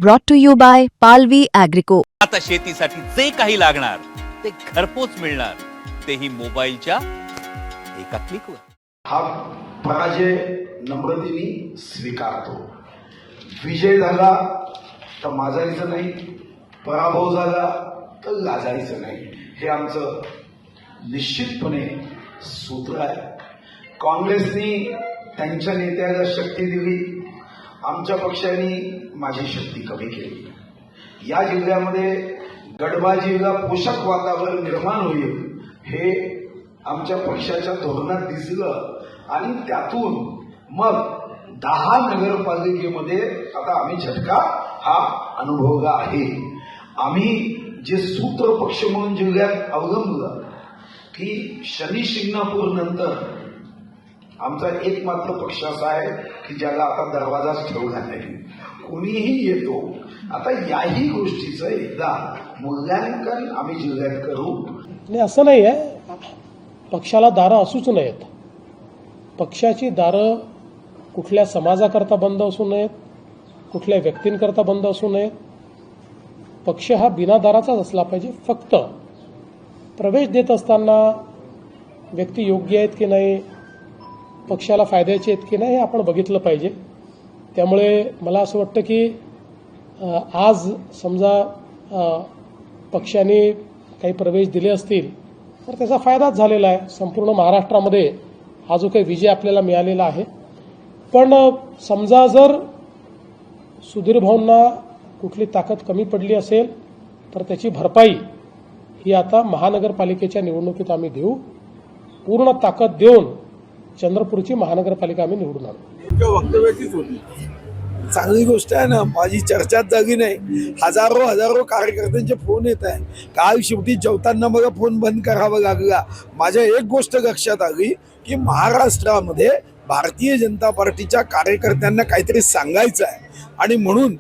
brought to you by Palvi Agrico. आता शेतीसाठी जे काही लागणार ते घरपोच मिळणार, तेही मोबाईलच्या एका क्लिकवर. हा पराजय नम्रतेने स्वीकारतो. विजय झाला तर माजायचं नाही, पराभव झाला तर लाजायचं नाही, हे आमचं निश्चितपणे सूत्र आहे. काँग्रेसनी त्यांच्या नेत्याला शक्ती दिली, आमच्या पक्षाने माझी शक्ती कमी केली. या जिल्ह्यामध्ये गडबाजीला पोषक वातावरण निर्माण होईल हे आमच्या पक्षाच्या धोरणात दिसलं आणि त्यातून मग 10 नगरपालिकेमध्ये आता आम्ही झटका हा अनुभवला आहे. आम्ही जे सूत्र पक्ष म्हणून जिल्ह्यात अवलंबलं की शनी शिंगणापूर नंतर आमचा एकमात्र पक्ष असा आहे की ज्याला आता दरवाजाच ठेवला नाही, कोणीही येतो. आता याही गोष्टीचं एकदा मूल्यांकन आम्ही जिल्ह्यात करू. नाही असं नाही आहे, पक्षाला दारं असूच नयेत. पक्षाची दारं कुठल्या समाजाकरता बंद असू नयेत, कुठल्या व्यक्तींकरता बंद असू नयेत. पक्ष हा बिना दाराचाच असला पाहिजे. फक्त प्रवेश देत असताना व्यक्ती योग्य आहेत की नाही, पक्षाला फायद्याचे आहेत की नाही, हे आपण बघितलं पाहिजे. त्यामुळे मला असं वाटतं की आज समजा पक्षाने काही प्रवेश दिले असतील तर त्याचा फायदाच झालेला आहे. संपूर्ण महाराष्ट्रामध्ये हा जो काही विजय आपल्याला मिळालेला आहे. पण समजा जर सुधीर भाऊंना कुठली ताकद कमी पडली असेल तर त्याची भरपाई ही आता महानगरपालिकेच्या निवडणुकीत आम्ही देऊ. पूर्ण ताकद देऊन चंद्रपूरची महानगरपालिका आम्ही निवडून आणू. वक्तव्याचीच होती. चांगली गोष्ट आहे ना, माझी चर्चाच झाली नाही. हजारो कार्यकर्त्यांचे फोन येत आहे. काल शेवटी जेवताना मला फोन बंद करावा लागला. माझ्या एक गोष्ट लक्षात आली की महाराष्ट्रामध्ये भारतीय जनता पार्टीच्या कार्यकर्त्यांना काहीतरी सांगायचं आहे आणि म्हणून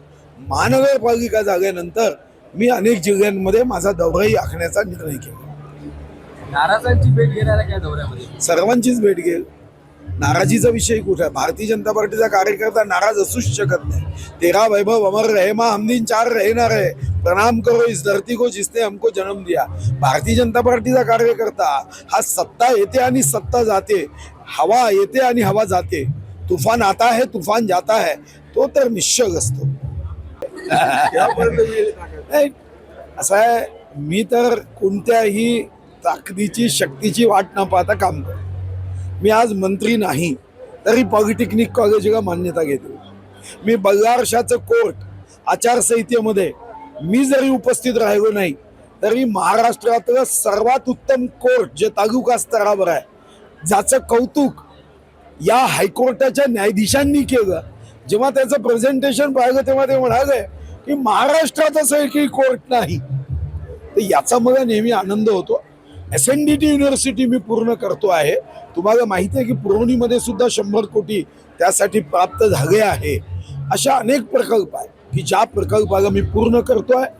महानगरपालिका झाल्यानंतर मी अनेक जिल्ह्यांमध्ये माझा दौराही आखण्याचा निर्णय केला. नाराजांची भेट घेणाऱ्या काय दौऱ्यामध्ये? सर्वांचीच भेट घेईल. नाराजीचा विषय कुठे आहे? भारतीय जनता पार्टीचा कार्यकर्ता नाराज असूच शकत नाही. तेरा वैभव अमर रहे मा हम दिन चार रहना रहे, प्रणाम करो इस धरती को जिसने हमको जन्म दिया. भारतीय जनता पार्टीचा कार्यकर्ता हा सत्ता येते आणि सत्ता जाते, हवा येते आणि हवा जाते, तुफान आता है तुफान जाता है, तो तर निश्चल असतो. असं आहे, मी तर कोणत्याही ताकदीची शक्तीची वाट न पाहता काम करतो. मी आज मंत्री नाही तरी पॉलिटेक्निक कॉलेजला मान्यता घेतो. मी बल्लारशाचं कोर्ट आचारसंहितेमध्ये मी जरी उपस्थित राहिलो नाही तरी महाराष्ट्रातलं सर्वात उत्तम कोर्ट जे तालुका स्तरावर आहे, ज्याचं कौतुक या हायकोर्टाच्या न्यायाधीशांनी केलं, जेव्हा त्याचं प्रेझेंटेशन पाहिलं तेव्हा ते म्हणाले की महाराष्ट्रात असं एकही कोर्ट नाही. तर याचा मला नेहमी आनंद होतो. SNDT युनिव्हर्सिटी मी पूर्ण करतो आहे. तुम्हाला माहिती आहे की पुरवणीमध्ये सुद्धा 100 कोटी त्यासाठी प्राप्त झाले आहे. अशा अनेक प्रकल्प आहेत की ज्या प्रकल्पाला मी पूर्ण करतो आहे.